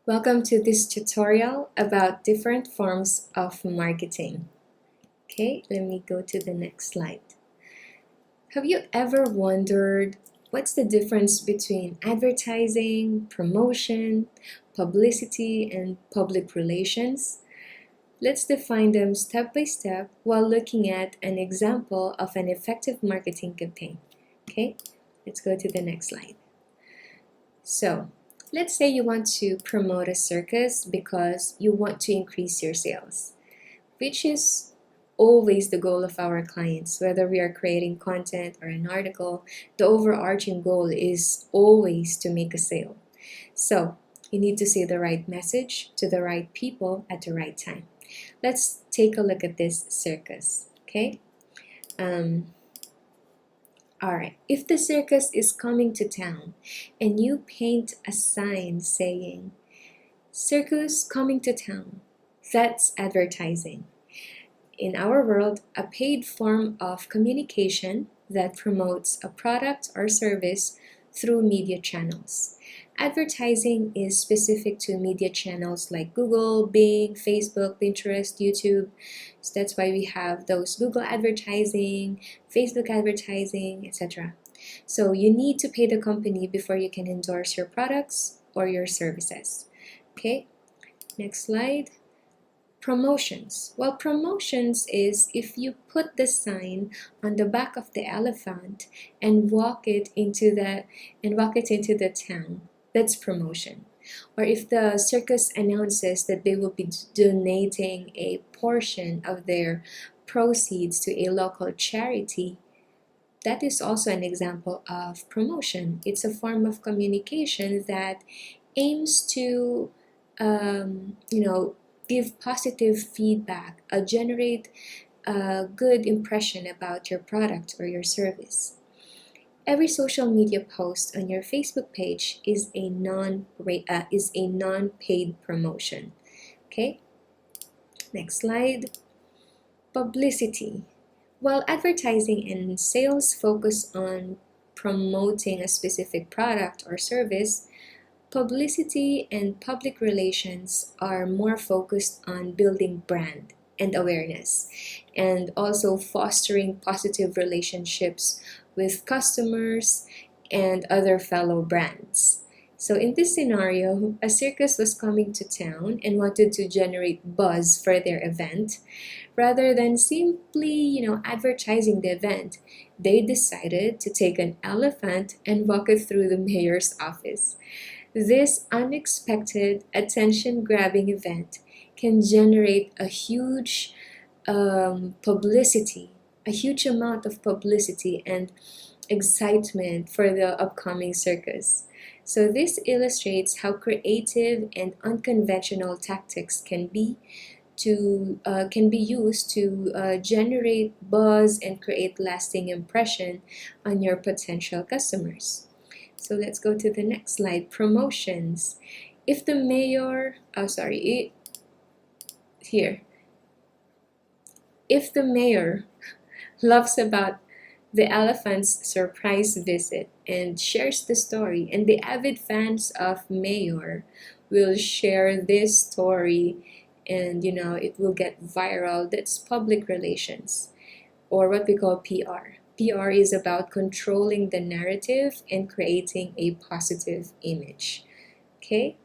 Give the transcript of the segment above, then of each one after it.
Welcome to this tutorial about different forms of marketing. Okay, let me go to the next slide. Have you ever wondered what's the difference between advertising, promotion, publicity, and public relations? Let's define them step by step while looking at an example of an effective marketing campaign. Okay, let's go to the next slide. So, let's say you want to promote a circus because you want to increase your sales, which is always the goal of our clients. Whether we are creating content or an article, the overarching goal is always to make a sale. So, you need to say the right message to the right people at the right time. Let's take a look at this circus, okay? Alright, if the circus is coming to town and you paint a sign saying, "Circus coming to town," that's advertising. In our world, a paid form of communication that promotes a product or service through media channels. Advertising is specific to media channels like Google, Bing, Facebook, Pinterest, YouTube. So that's why we have those Google advertising, Facebook advertising, etc. So you need to pay the company before you can endorse your products or your services. Okay, next slide. Promotions. Well, promotions is if you put the sign on the back of the elephant and walk it into the town. That's promotion. Or if the circus announces that they will be donating a portion of their proceeds to a local charity, that is also an example of promotion. It's a form of communication that aims to, give positive feedback, generate a good impression about your product or your service. Every social media post on your Facebook page is a non-paid promotion. Okay, next slide. Publicity. While advertising and sales focus on promoting a specific product or service, publicity and public relations are more focused on building brand and awareness, and also fostering positive relationships with customers and other fellow brands. So in this scenario, a circus was coming to town and wanted to generate buzz for their event. Rather than simply, advertising the event, they decided to take an elephant and walk it through the mayor's office. This unexpected attention-grabbing event can generate a huge publicity, a huge amount of publicity and excitement for the upcoming circus. So this illustrates how creative and unconventional tactics can be used to generate buzz and create lasting impression on your potential customers. So let's go to the next slide. Promotions. If the mayor, here. If the mayor loves about the elephant's surprise visit and shares the story, and the avid fans of Mayor will share this story, and it will get viral. That's public relations, or what we call PR. PR is about controlling the narrative and creating a positive image. Okay?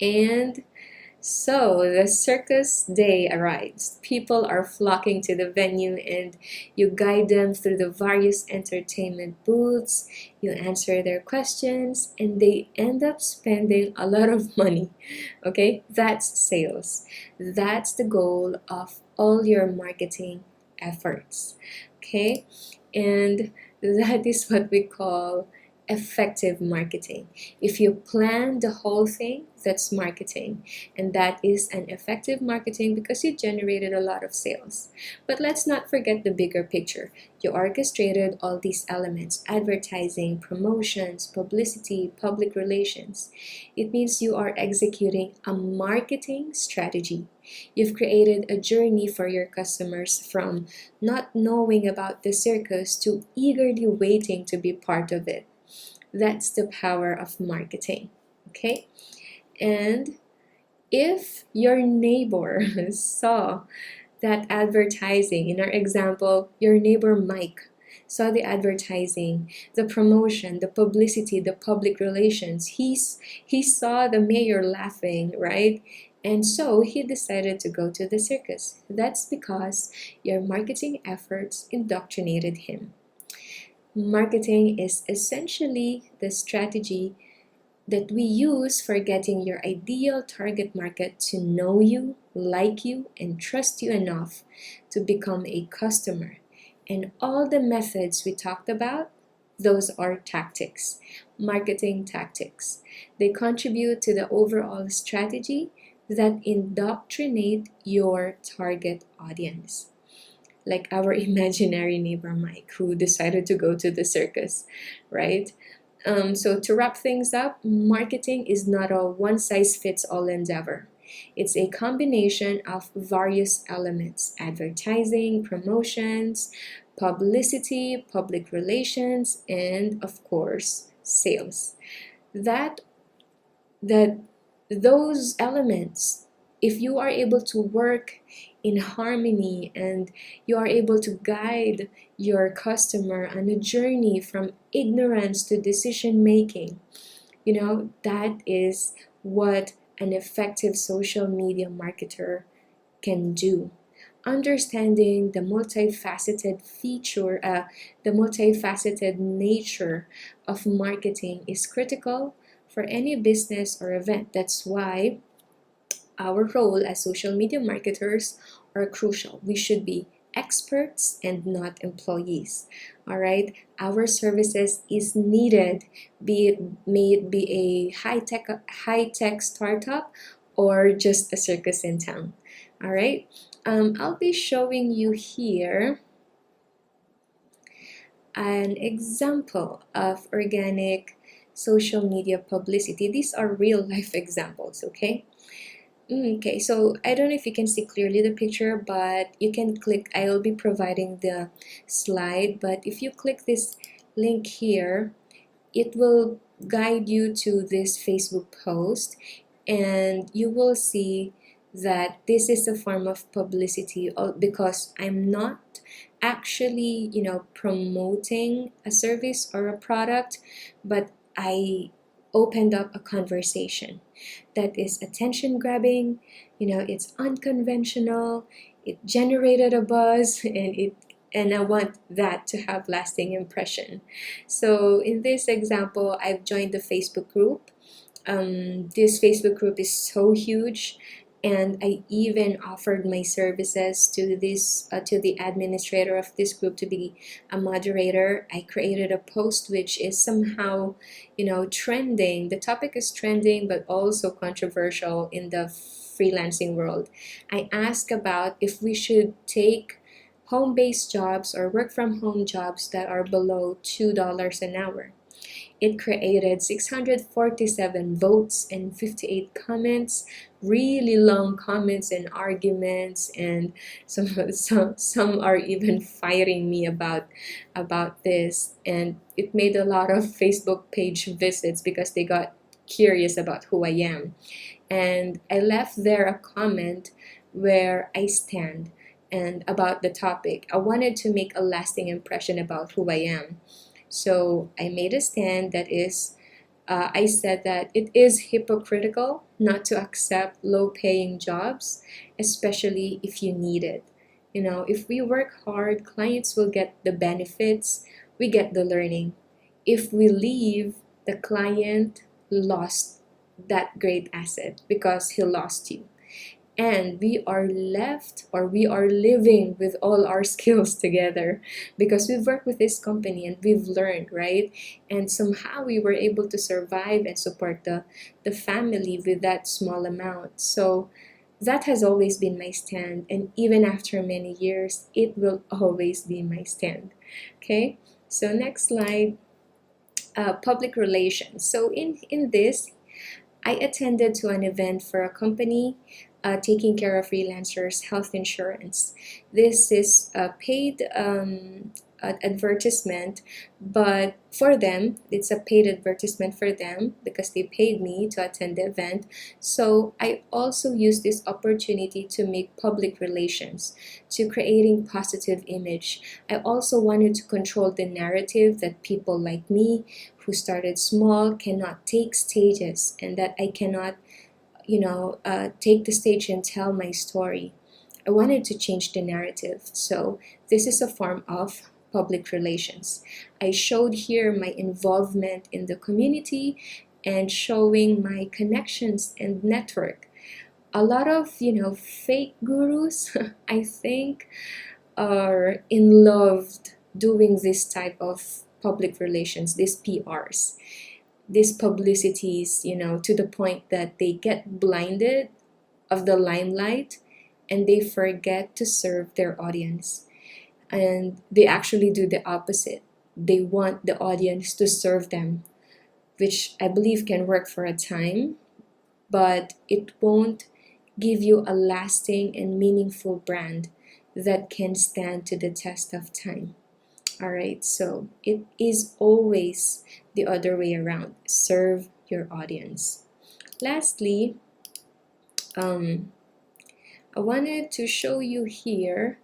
And so the circus day arrives. People are flocking to the venue, and you guide them through the various entertainment booths. You answer their questions, and they end up spending a lot of money. Okay, that's sales. That's the goal of all your marketing efforts. Okay, and that is what we call effective marketing. If you plan the whole thing, that's marketing, and that is an effective marketing because you generated a lot of sales. But let's not forget the bigger picture. You orchestrated all these elements: advertising, promotions, publicity, public relations. It means you are executing a marketing strategy. You've created a journey for your customers from not knowing about the circus to eagerly waiting to be part of it. That's the power of marketing. Okay, And if your neighbor saw that advertising, in our example, your neighbor Mike saw the advertising, the promotion, the publicity, the public relations, he saw the mayor laughing, right? And so he decided to go to the circus. That's because your marketing efforts indoctrinated him. Marketing is essentially the strategy that we use for getting your ideal target market to know you, like you, and trust you enough to become a customer. And all the methods we talked about, those are tactics, marketing tactics. They contribute to the overall strategy that indoctrinate your target audience. Like our imaginary neighbor Mike, who decided to go to the circus, right? So to wrap things up, marketing is not a one-size-fits-all endeavor. It's a combination of various elements: advertising, promotions, publicity, public relations, and of course, sales. That that those elements, if you are able to work in harmony and you are able to guide your customer on a journey from ignorance to decision making, that is what an effective social media marketer can do. Understanding the multifaceted nature of marketing is critical for any business or event. That's why our role as social media marketers are crucial. We should be experts and not employees. All right, our services is needed, may it be a high tech startup or just a circus in town. All right, I'll be showing you here an example of organic social media publicity. These are real life examples, okay? Okay, so I don't know if you can see clearly the picture, but you can click, I'll be providing the slide, but if you click this link here, it will guide you to this Facebook post, and you will see that this is a form of publicity because I'm not actually, promoting a service or a product, but I opened up a conversation that is attention grabbing, it's unconventional, it generated a buzz, and I want that to have lasting impression. So in this example, I've joined the Facebook group. This Facebook group is so huge, and I even offered my services to the administrator of this group to be a moderator. I created a post which is somehow, trending. The topic is trending, but also controversial in the freelancing world. I asked about if we should take home-based jobs or work from home jobs that are below $2 an hour. It created 647 votes and 58 comments, really long comments and arguments, and some are even fighting me about this. And it made a lot of Facebook page visits because they got curious about who I am. And I left there a comment where I stand and about the topic. I wanted to make a lasting impression about who I am. So I made a stand that is, I said that it is hypocritical not to accept low-paying jobs, especially if you need it. If we work hard, clients will get the benefits, we get the learning. If we leave, the client lost that great asset because he lost you. And we are left, or we are living with all our skills together because we've worked with this company and we've learned, right? And somehow we were able to survive and support the family with that small amount. So that has always been my stand, and even after many years it will always be my stand. Okay, so next slide. Public relations. So in this, I attended to an event for a company taking care of freelancers' health insurance. This is advertisement, but for them, it's a paid advertisement for them because they paid me to attend the event. So I also use this opportunity to make public relations, to creating positive image. I also wanted to control the narrative that people like me who started small cannot take stages, and that I cannot take the stage and tell my story. I wanted to change the narrative. So this is a form of public relations. I showed here my involvement in the community and showing my connections and network. A lot of, fake gurus, I think, are in love doing this type of public relations, these PRs, these publicities, to the point that they get blinded of the limelight and they forget to serve their audience. And they actually do the opposite. They want the audience to serve them, which I believe can work for a time, but it won't give you a lasting and meaningful brand that can stand to the test of time. All right, so it is always the other way around. Serve your audience. Lastly, I wanted to show you here,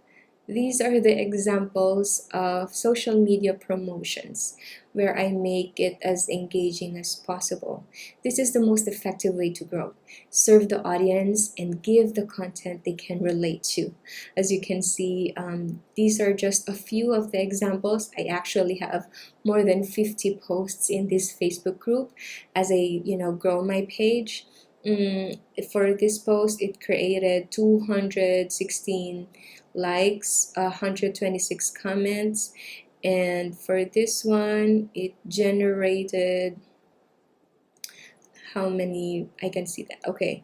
these are the examples of social media promotions where I make it as engaging as possible. This is the most effective way to grow. Serve the audience and give the content they can relate to. As you can see, these are just a few of the examples. I actually have more than 50 posts in this Facebook group as I grow my page. For this post, it created 216 likes, 126 comments, and for this one it generated, how many, I can see that, okay,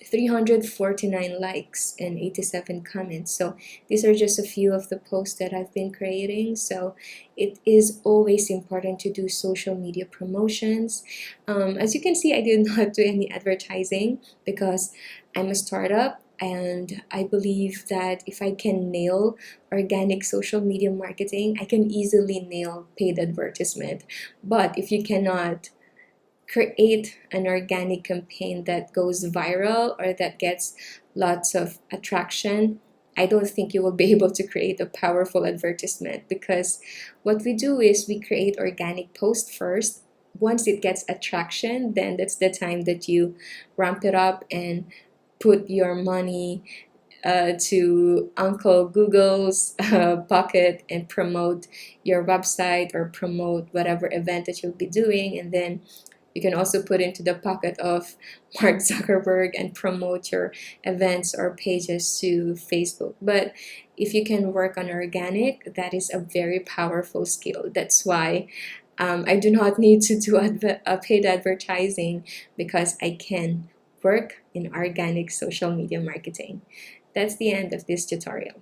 349 likes and 87 comments. So these are just a few of the posts that I've been creating. So it is always important to do social media promotions. As you can see, I did not do any advertising because I'm a startup, and I believe that if I can nail organic social media marketing, I can easily nail paid advertisement. But if you cannot create an organic campaign that goes viral or that gets lots of attraction, I don't think you will be able to create a powerful advertisement, because what we do is we create organic post first. Once it gets attraction, then that's the time that you ramp it up and put your money to Uncle Google's pocket and promote your website or promote whatever event that you'll be doing. And then you can also put into the pocket of Mark Zuckerberg and promote your events or pages to Facebook. But if you can work on organic, that is a very powerful skill. That's why I do not need to do paid advertising, because I can work in organic social media marketing. That's the end of this tutorial.